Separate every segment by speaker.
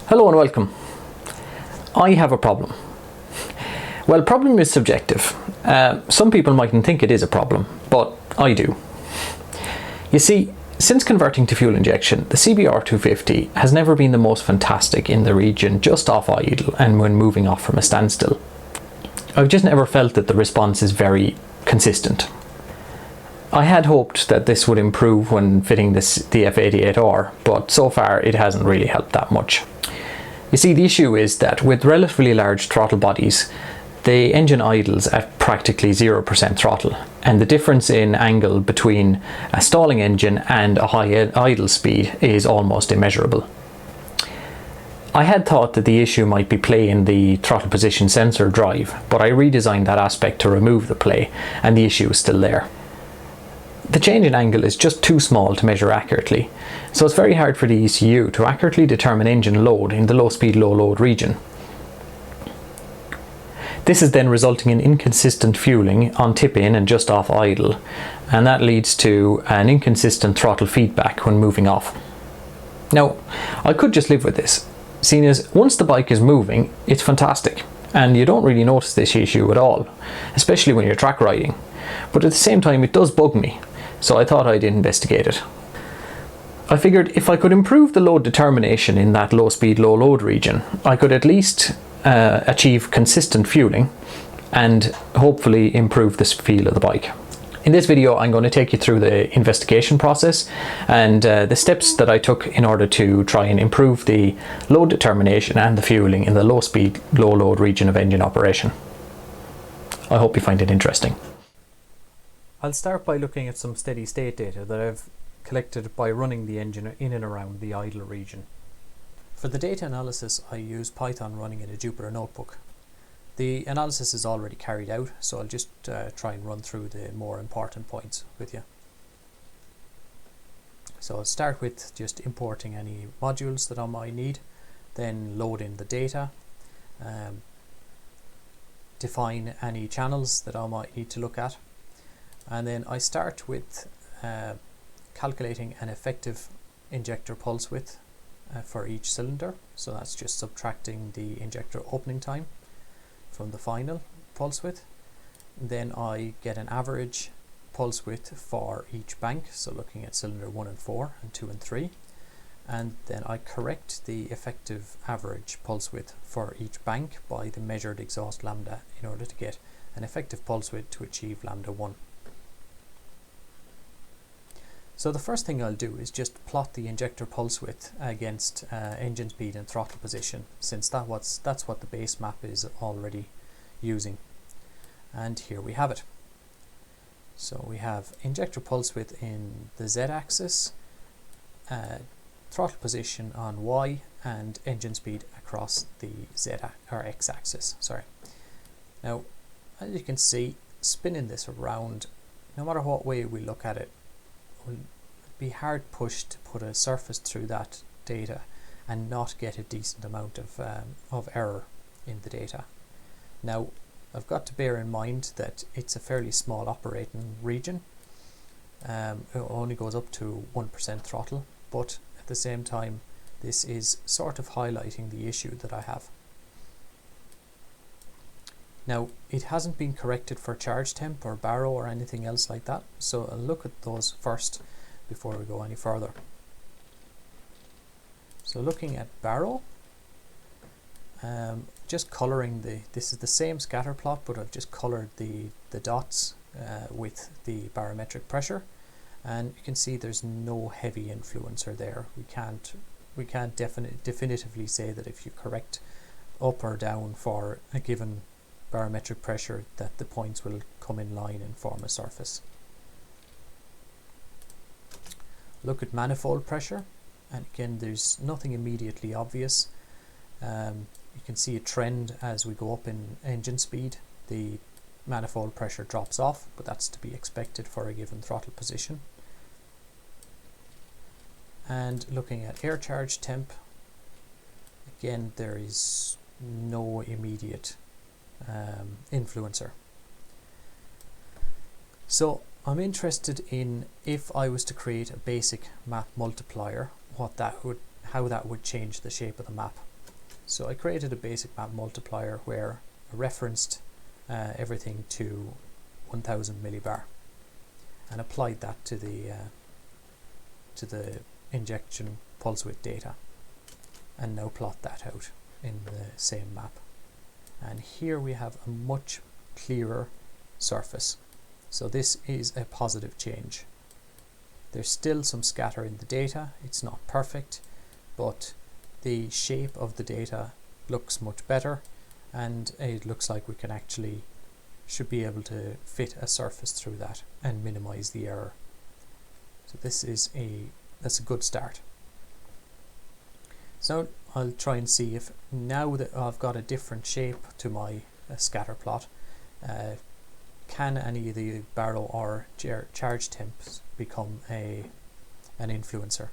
Speaker 1: Hello and welcome. I have a problem. Well, problem is subjective. Some people mightn't think it is a problem, but I do. You see, since converting to fuel injection, the CBR250 has never been the most fantastic in the region just off idle and when moving off from a standstill. I've just never felt that the response is very consistent. I had hoped that this would improve when fitting the F88R, but so far it hasn't really helped that much. You see, the issue is that with relatively large throttle bodies, the engine idles at practically 0% throttle, and the difference in angle between a stalling engine and a high idle speed is almost immeasurable. I had thought that the issue might be play in the throttle position sensor drive, but I redesigned that aspect to remove the play, and the issue is still there. The change in angle is just too small to measure accurately, so it's very hard for the ECU to accurately determine engine load in the low speed, low load region. This is then resulting in inconsistent fueling on tip in and just off idle, and that leads to an inconsistent throttle feedback when moving off. Now, I could just live with this, seeing as once the bike is moving, it's fantastic, and you don't really notice this issue at all, especially when you're track riding. But at the same time, it does bug me, so I thought I'd investigate it. I figured if I could improve the load determination in that low speed, low load region, I could at least achieve consistent fueling and hopefully improve the feel of the bike. In this video, I'm going to take you through the investigation process and the steps that I took in order to try and improve the load determination and the fueling in the low speed, low load region of engine operation. I hope you find it interesting. I'll start by looking at some steady state data that I've collected by running the engine in and around the idle region. For the data analysis, I use Python running in a Jupyter notebook. The analysis is already carried out, so I'll just try and run through the more important points with you. So I'll start with just importing any modules that I might need, then load in the data, define any channels that I might need to look at, and then I start with calculating an effective injector pulse width for each cylinder. So that's just subtracting the injector opening time from the final pulse width. Then I get an average pulse width for each bank, so looking at cylinder 1 and 4 and 2 and 3, and then I correct the effective average pulse width for each bank by the measured exhaust lambda in order to get an effective pulse width to achieve lambda 1. So the first thing I'll do is just plot the injector pulse width against engine speed and throttle position, since that's what the base map is already using. And here we have it. So we have injector pulse width in the z-axis, throttle position on y, and engine speed across the x-axis. Sorry. Now, as you can see, spinning this around, no matter what way we look at it, will be hard pushed to put a surface through that data and not get a decent amount of error in the data. Now, I've got to bear in mind that it's a fairly small operating region. It only goes up to 1% throttle, but at the same time, this is sort of highlighting the issue that I have. Now, it hasn't been corrected for charge temp or baro or anything else like that, so I'll look at those first before we go any further. So looking at baro, just colouring this is the same scatter plot, but I've just coloured the dots with the barometric pressure, and you can see there's no heavy influencer there. We can't definitively say that if you correct up or down for a given barometric pressure that the points will come in line and form a surface. Look at manifold pressure, and again there's nothing immediately obvious. You can see a trend as we go up in engine speed, the manifold pressure drops off, but that's to be expected for a given throttle position. And looking at air charge temp, again there is no immediate influencer. So I'm interested in, if I was to create a basic map multiplier, how that would change the shape of the map. So I created a basic map multiplier where I referenced everything to 1000 millibar and applied that to the injection pulse width data, and now plot that out in the same map. And here we have a much clearer surface. So this is a positive change. There's still some scatter in the data. It's not perfect, but the shape of the data looks much better, and it looks like we can actually should be able to fit a surface through that and minimize the error. So that's a good start. So I'll try and see if, now that I've got a different shape to my scatter plot, can any of the baro or charge temps become an influencer.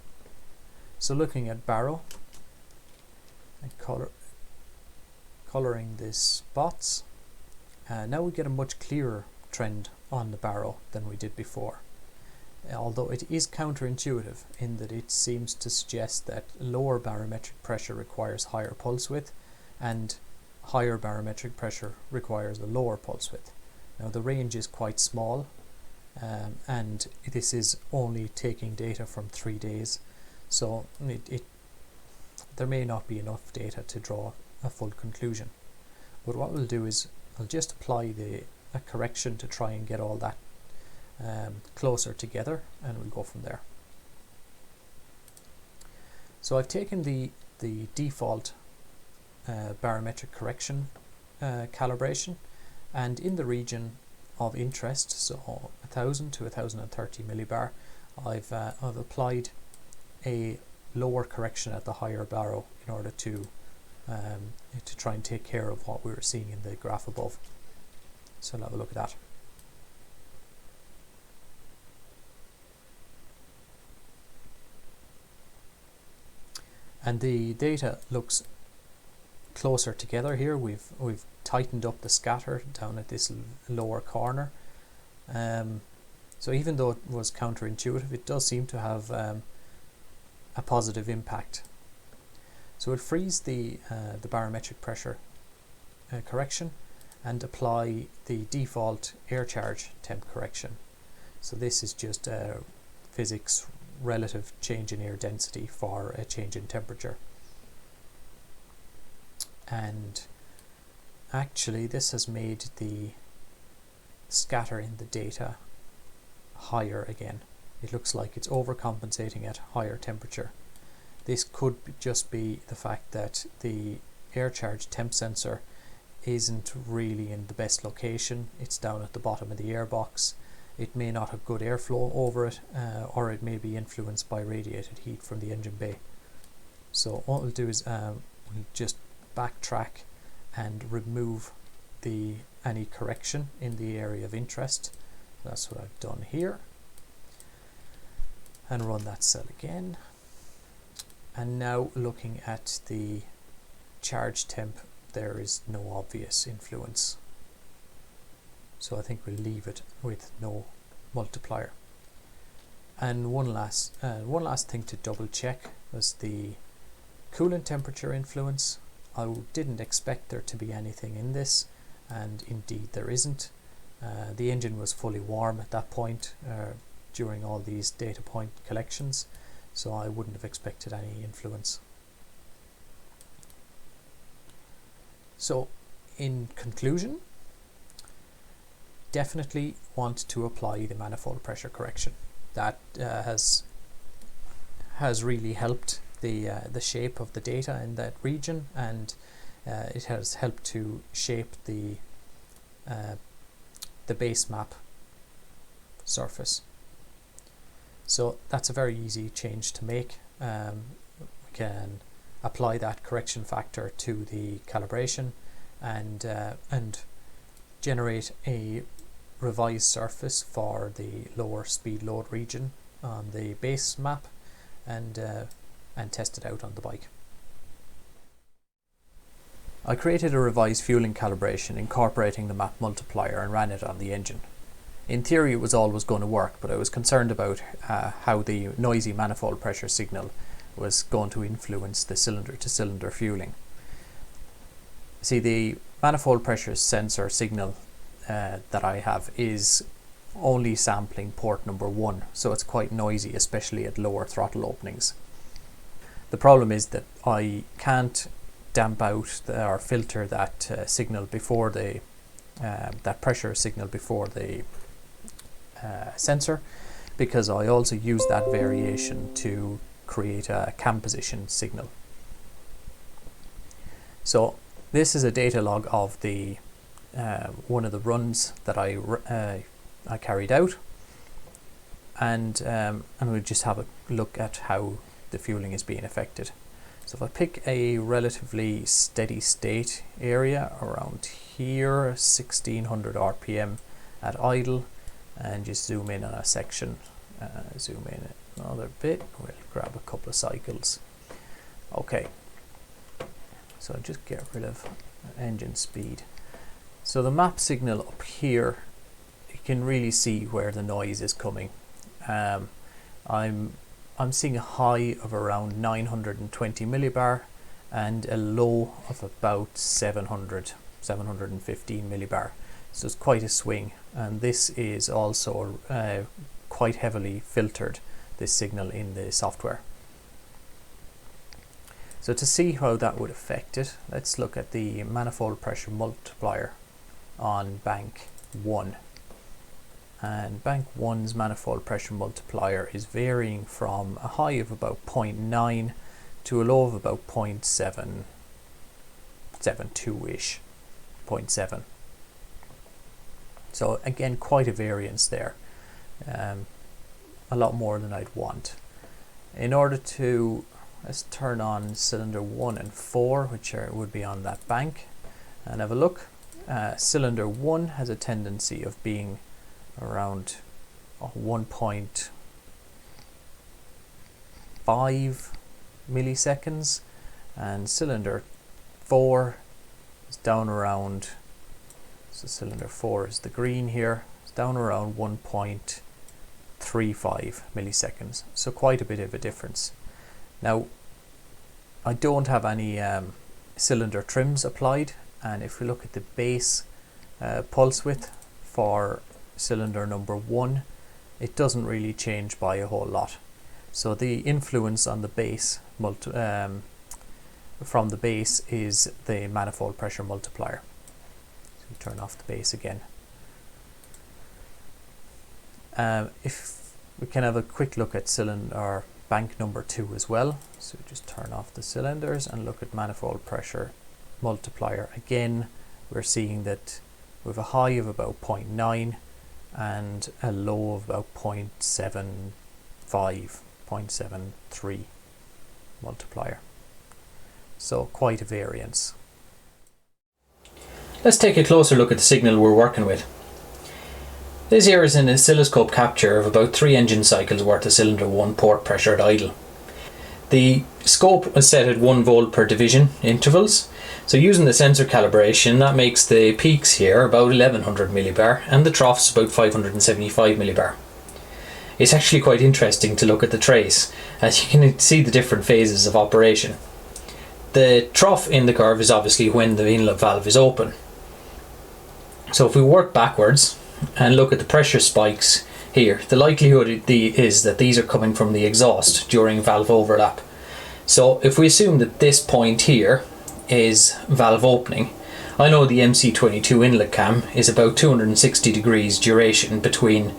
Speaker 1: So looking at baro and coloring the spots, now we get a much clearer trend on the baro than we did before. Although it is counterintuitive in that it seems to suggest that lower barometric pressure requires higher pulse width and higher barometric pressure requires a lower pulse width. Now the range is quite small, and this is only taking data from 3 days, so there may not be enough data to draw a full conclusion. But what we'll do is I'll just apply a correction to try and get all that closer together, and we'll go from there. So I've taken the default barometric correction calibration, and in the region of interest, so 1000 to 1030 millibar, I've applied a lower correction at the higher baro in order to try and take care of what we were seeing in the graph above. So we'll have a look at that. And the data looks closer together here. We've tightened up the scatter down at this lower corner. So even though it was counterintuitive, it does seem to have a positive impact. So we'll freeze the barometric pressure correction and apply the default air charge temp correction. So this is just physics relative change in air density for a change in temperature. And actually this has made the scatter in the data higher again. It looks like it's overcompensating at higher temperature. This could just be the fact that the air charge temp sensor isn't really in the best location. It's down at the bottom of the air box. It may not have good airflow over it, or it may be influenced by radiated heat from the engine bay. So what we'll do is we'll just backtrack and remove any correction in the area of interest. That's what I've done here, and run that cell again. And now looking at the charge temp, there is no obvious influence. So I think we'll leave it with no multiplier. And one last thing to double check was the coolant temperature influence. I didn't expect there to be anything in this, and indeed there isn't. The engine was fully warm at that point during all these data point collections, so I wouldn't have expected any influence. So in conclusion, definitely want to apply the manifold pressure correction. That has really helped the shape of the data in that region, and it has helped to shape the base map surface. So that's a very easy change to make. We can apply that correction factor to the calibration and generate a revised surface for the lower speed load region on the base map, and test it out on the bike. I created a revised fueling calibration incorporating the map multiplier and ran it on the engine. In theory it was always going to work, but I was concerned about how the noisy manifold pressure signal was going to influence the cylinder to cylinder fueling. See, the manifold pressure sensor signal that I have is only sampling port number 1, so it's quite noisy, especially at lower throttle openings. The problem is that I can't damp out or filter that signal before the that pressure signal before the sensor, because I also use that variation to create a cam position signal. So this is a data log of the one of the runs that I carried out, and we'll just have a look at how the fueling is being affected. So if I pick a relatively steady state area around here, 1600 RPM at idle, and just zoom in on a section, zoom in another bit, we'll grab a couple of cycles. Okay, so just get rid of engine speed. So the map signal up here, you can really see where the noise is coming. I'm seeing a high of around 920 millibar and a low of about 715 millibar. So it's quite a swing, and this is also quite heavily filtered, this signal in the software. So to see how that would affect it, let's look at the manifold pressure multiplier on bank 1. And bank 1's manifold pressure multiplier is varying from a high of about 0.9 to a low of about 0.772-ish, 0.7. So again, quite a variance there, a lot more than I'd want. In order to, let's turn on cylinder 1 and 4, which would be on that bank, and have a look. Cylinder 1 has a tendency of being around 1.5 milliseconds, and cylinder 4 is down around, so cylinder 4 is the green here, it's down around 1.35 milliseconds, so quite a bit of a difference. Now, I don't have any cylinder trims applied, and if we look at the base pulse width for cylinder number 1, it doesn't really change by a whole lot. So the influence on the base from the base is the manifold pressure multiplier. So we turn off the base again. If we can have a quick look at cylinder bank number 2 as well, so just turn off the cylinders and look at manifold pressure multiplier. Again, we're seeing that we have a high of about 0.9 and a low of about 0.75, 0.73 multiplier. So quite a variance. Let's take a closer look at the signal we're working with. This here is an oscilloscope capture of about 3 engine cycles worth of cylinder 1 port pressure at idle. The scope was set at 1 volt per division intervals. So using the sensor calibration, that makes the peaks here about 1100 millibar and the troughs about 575 millibar. It's actually quite interesting to look at the trace, as you can see the different phases of operation. The trough in the curve is obviously when the inlet valve is open. So if we work backwards and look at the pressure spikes here, the likelihood is that these are coming from the exhaust during valve overlap. So if we assume that this point here is valve opening, I know the MC22 inlet cam is about 260 degrees duration between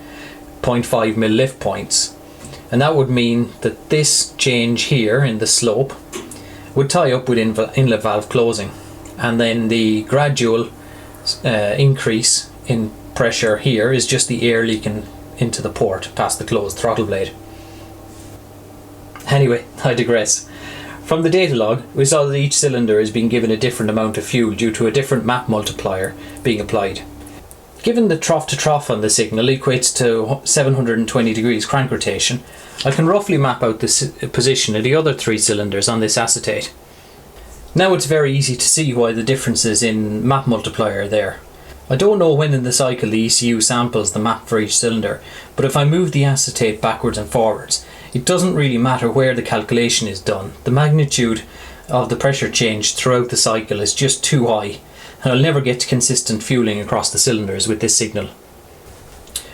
Speaker 1: 0.5 mil lift points, and that would mean that this change here in the slope would tie up with inlet valve closing, and then the gradual increase in pressure here is just the air leaking into the port past the closed throttle blade. Anyway, I digress. From the data log, we saw that each cylinder is being given a different amount of fuel due to a different map multiplier being applied. Given the trough to trough on the signal equates to 720 degrees crank rotation, I can roughly map out the position of the other 3 cylinders on this acetate. Now it's very easy to see why the differences in map multiplier are there. I don't know when in the cycle the ECU samples the map for each cylinder, but if I move the acetate backwards and forwards, it doesn't really matter where the calculation is done. The magnitude of the pressure change throughout the cycle is just too high, and I'll never get consistent fueling across the cylinders with this signal.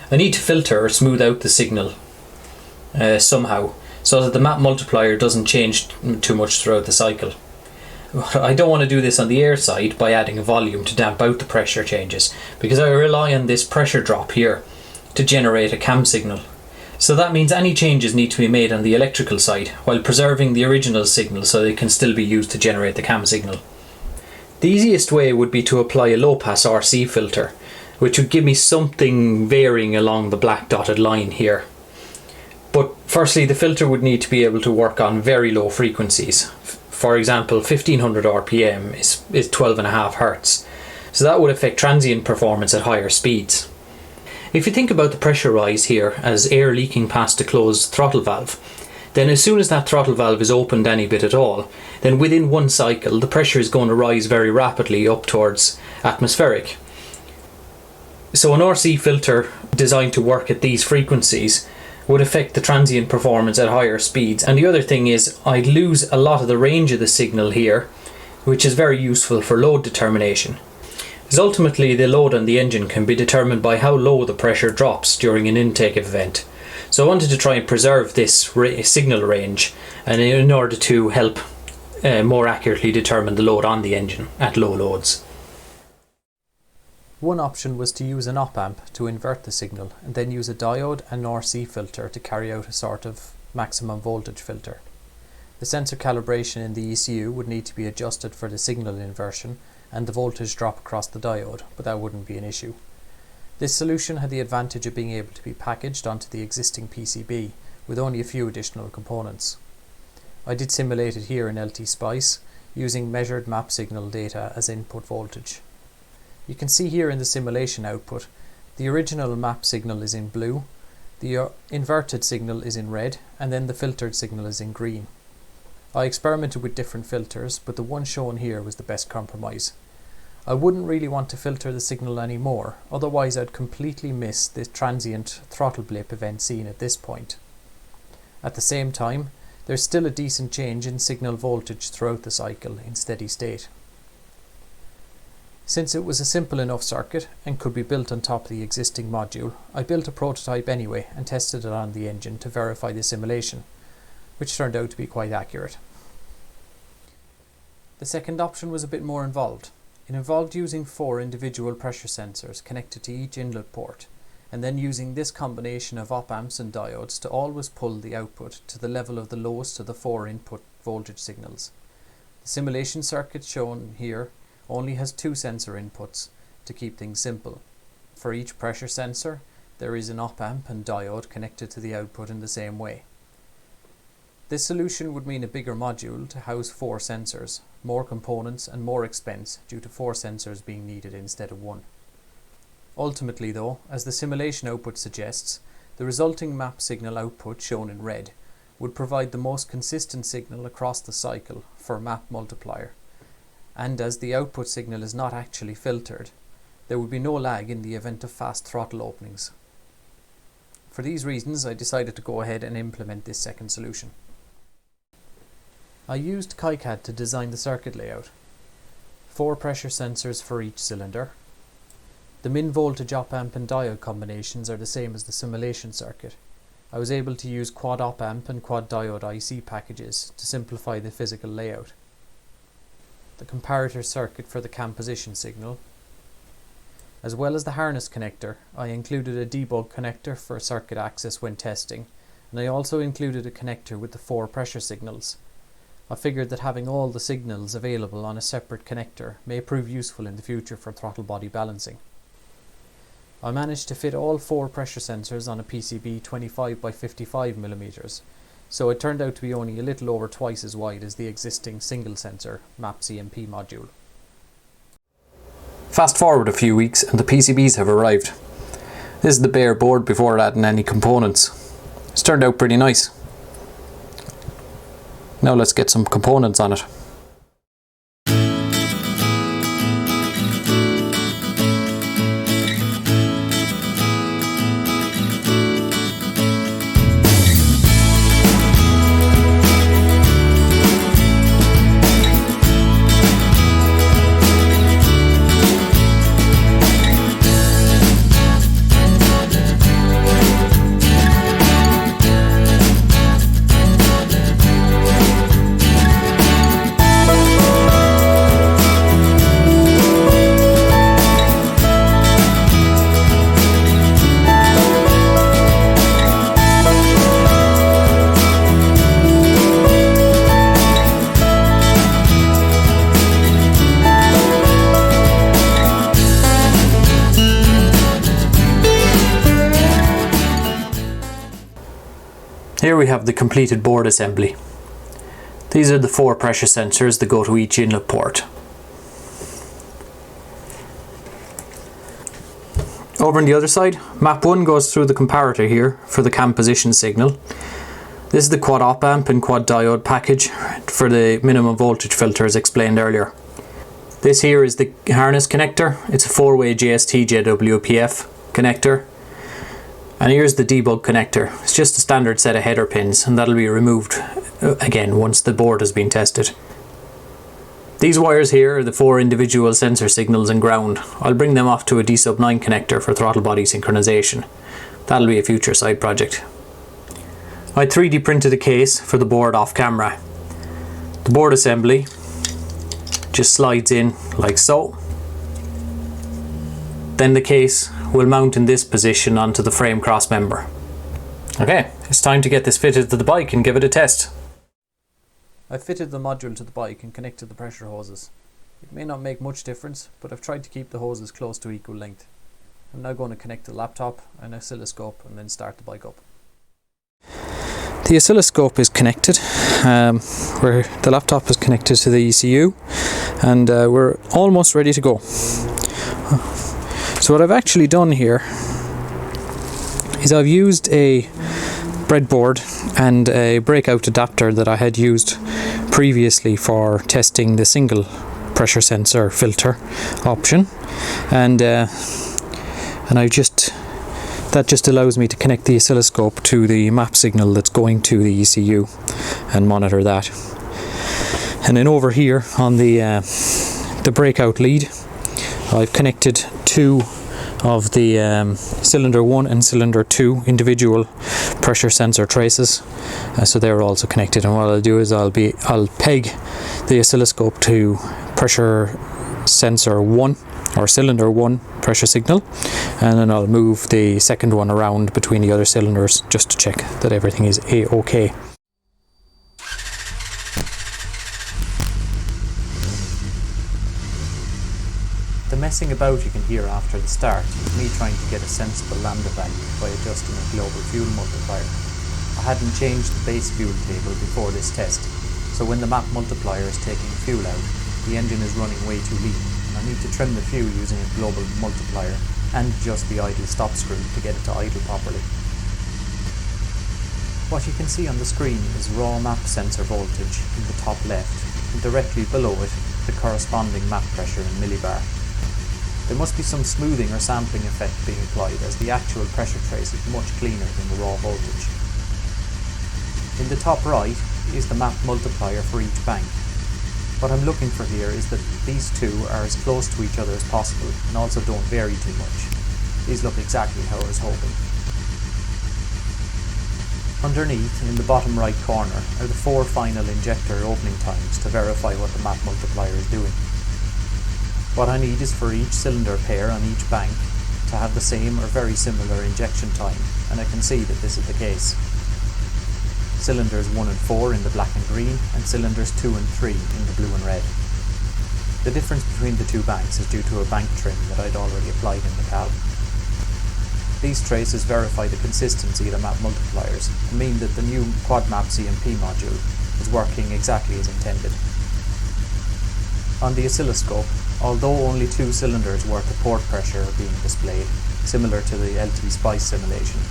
Speaker 1: I need to filter or smooth out the signal somehow, so that the map multiplier doesn't change too much throughout the cycle. I don't want to do this on the air side by adding a volume to damp out the pressure changes, because I rely on this pressure drop here to generate a cam signal. So that means any changes need to be made on the electrical side while preserving the original signal so they can still be used to generate the cam signal. The easiest way would be to apply a low pass RC filter, which would give me something varying along the black dotted line here. But firstly, the filter would need to be able to work on very low frequencies. For example, 1500 RPM is 12.5 Hz, so that would affect transient performance at higher speeds. If you think about the pressure rise here as air leaking past a closed throttle valve, then as soon as that throttle valve is opened any bit at all, then within one cycle the pressure is going to rise very rapidly up towards atmospheric. So an RC filter designed to work at these frequencies would affect the transient performance at higher speeds. And the other thing is, I'd lose a lot of the range of the signal here, which is very useful for load determination. Because ultimately the load on the engine can be determined by how low the pressure drops during an intake event. So I wanted to try and preserve this signal range, and in order to help more accurately determine the load on the engine at low loads. One option was to use an op-amp to invert the signal and then use a diode and RC filter to carry out a sort of maximum voltage filter. The sensor calibration in the ECU would need to be adjusted for the signal inversion and the voltage drop across the diode, but that wouldn't be an issue. This solution had the advantage of being able to be packaged onto the existing PCB with only a few additional components. I did simulate it here in LT-Spice using measured map signal data as input voltage. You can see here in the simulation output, the original map signal is in blue, the inverted signal is in red, and then the filtered signal is in green. I experimented with different filters, but the one shown here was the best compromise. I wouldn't really want to filter the signal anymore, otherwise I'd completely miss the transient throttle blip event seen at this point. At the same time, there's still a decent change in signal voltage throughout the cycle in steady state. Since it was a simple enough circuit and could be built on top of the existing module, I built a prototype anyway and tested it on the engine to verify the simulation, which turned out to be quite accurate. The second option was a bit more involved. It involved using 4 individual pressure sensors connected to each inlet port, and then using this combination of op-amps and diodes to always pull the output to the level of the lowest of the 4 input voltage signals. The simulation circuit shown here only has 2 sensor inputs to keep things simple. For each pressure sensor, there is an op-amp and diode connected to the output in the same way. This solution would mean a bigger module to house 4 sensors, more components and more expense due to 4 sensors being needed instead of 1. Ultimately though, as the simulation output suggests, the resulting map signal output shown in red would provide the most consistent signal across the cycle for map multiplier. And as the output signal is not actually filtered, there would be no lag in the event of fast throttle openings. For these reasons, I decided to go ahead and implement this second solution. I used KiCad to design the circuit layout. 4 pressure sensors for each cylinder. The min voltage op-amp and diode combinations are the same as the simulation circuit. I was able to use quad op-amp and quad diode IC packages to simplify the physical layout. The comparator circuit for the cam position signal. As well as the harness connector, I included a debug connector for circuit access when testing, and I also included a connector with the 4 pressure signals. I figured that having all the signals available on a separate connector may prove useful in the future for throttle body balancing. I managed to fit all 4 pressure sensors on a PCB 25 by 55 mm, so it turned out to be only a little over twice as wide as the existing single sensor MAP CMP module. Fast forward a few weeks and the PCBs have arrived. This is the bare board before adding any components. It's turned out pretty nice. Now let's get some components on it. have the completed board assembly. These are the 4 pressure sensors that go to each inlet port. Over on the other side, map 1 goes through the comparator here for the cam position signal. This is the quad op amp and quad diode package for the minimum voltage filter as explained earlier. This here is the harness connector. It's a 4-way JST JWPF connector. And here's the debug connector. It's just a standard set of header pins, and that'll be removed again once the board has been tested. These wires here are the 4 individual sensor signals and ground. I'll bring them off to a D-sub-9 connector for throttle body synchronization. That'll be a future side project. I 3D printed a case for the board off camera. The board assembly just slides in like so. Then the case will mount in this position onto the frame cross member. Okay, it's time to get this fitted to the bike and give it a test. I've fitted the module to the bike and connected the pressure hoses. It may not make much difference, but I've tried to keep the hoses close to equal length. I'm now going to connect the laptop, an oscilloscope, and then start the bike up. The oscilloscope is connected, where the laptop is connected to the ECU, and we're almost ready to go. So what I've actually done here is I've used a breadboard and a breakout adapter that I had used previously for testing the single pressure sensor filter option, and that just allows me to connect the oscilloscope to the map signal that's going to the ECU and monitor that. And then over here on the breakout lead, I've connected 2 of the cylinder 1 and cylinder 2 individual pressure sensor traces, so they're also connected. And what I'll do is I'll peg the oscilloscope to pressure sensor 1 or cylinder 1 pressure signal, and then I'll move the second one around between the other cylinders just to check that everything is A-OK. The messing about you can hear after the start is me trying to get a sensible lambda value by adjusting a global fuel multiplier. I hadn't changed the base fuel table before this test, so when the map multiplier is taking fuel out, the engine is running way too lean, and I need to trim the fuel using a global multiplier and adjust the idle stop screw to get it to idle properly. What you can see on the screen is raw map sensor voltage in the top left, and directly below it the corresponding map pressure in millibar. There must be some smoothing or sampling effect being applied, as the actual pressure trace is much cleaner than the raw voltage. In the top right is the map multiplier for each bank. What I'm looking for here is that these two are as close to each other as possible and also don't vary too much. These look exactly how I was hoping. Underneath, in the bottom right corner, are the 4 final injector opening times to verify what the map multiplier is doing. What I need is for each cylinder pair on each bank to have the same or very similar injection time, and I can see that this is the case. Cylinders 1 and 4 in the black and green, and cylinders 2 and 3 in the blue and red. The difference between the 2 banks is due to a bank trim that I'd already applied in the cal. These traces verify the consistency of the map multipliers and mean that the new QuadMap CMP module is working exactly as intended. On the oscilloscope, although only 2 cylinders worth of port pressure are being displayed, similar to the LT Spice simulation,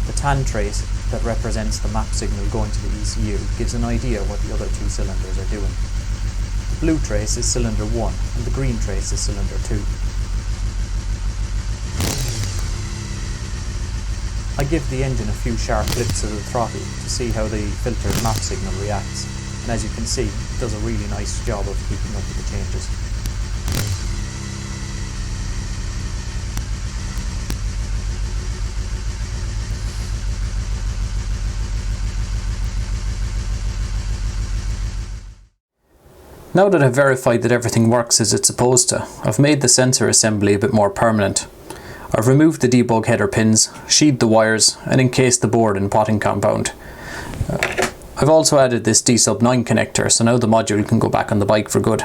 Speaker 1: the tan trace that represents the map signal going to the ECU gives an idea what the other 2 cylinders are doing. The blue trace is cylinder 1 and the green trace is cylinder 2. I give the engine a few sharp flips of the throttle to see how the filtered map signal reacts, and as you can see, it does a really nice job of keeping up with the changes. Now that I've verified that everything works as it's supposed to, I've made the sensor assembly a bit more permanent. I've removed the debug header pins, sheathed the wires, and encased the board in potting compound. I've also added this D-sub-9 connector, so now the module can go back on the bike for good.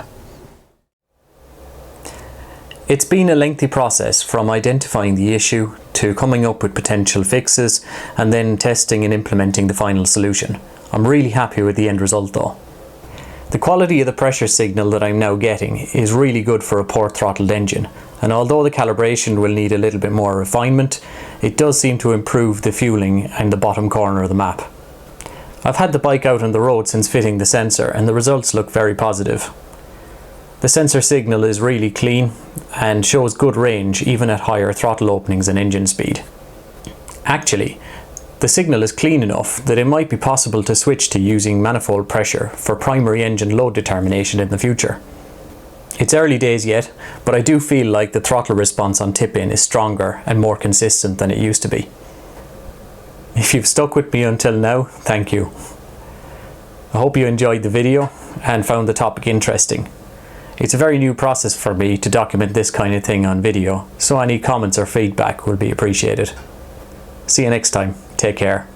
Speaker 1: It's been a lengthy process from identifying the issue to coming up with potential fixes and then testing and implementing the final solution. I'm really happy with the end result though. The quality of the pressure signal that I'm now getting is really good for a port throttled engine, and although the calibration will need a little bit more refinement, it does seem to improve the fueling and the bottom corner of the map. I've had the bike out on the road since fitting the sensor and the results look very positive. The sensor signal is really clean and shows good range even at higher throttle openings and engine speed. Actually, the signal is clean enough that it might be possible to switch to using manifold pressure for primary engine load determination in the future. It's early days yet, but I do feel like the throttle response on tip-in is stronger and more consistent than it used to be. If you've stuck with me until now, thank you. I hope you enjoyed the video and found the topic interesting. It's a very new process for me to document this kind of thing on video, so any comments or feedback will be appreciated. See you next time. Take care.